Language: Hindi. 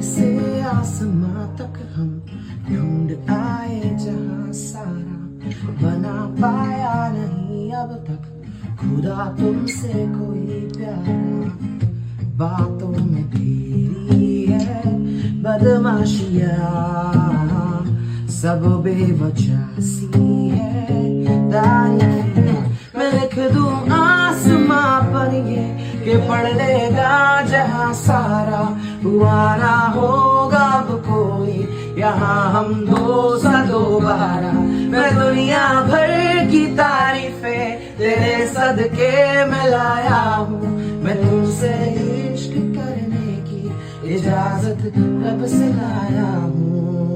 से आसमां तक हम ढूंढ आए जहां सारा बना पाया नहीं अब तक खुदा तुमसे कोई प्यारा। बातों में तेरी है बदमाशियाँ, सब बेवजह सी है तारीफें। मैं लिख दूं आसमां पर ये कि पढ़ लेगा जहां सारा, हुआ ना होगा अब कोई यहाँ हम दो सा दोबारा। मैं दुनिया भर की तारीफें तेरे सदके में लाया हूँ, मैं तुमसे इश्क करने की इजाजत रब से लाया हूँ।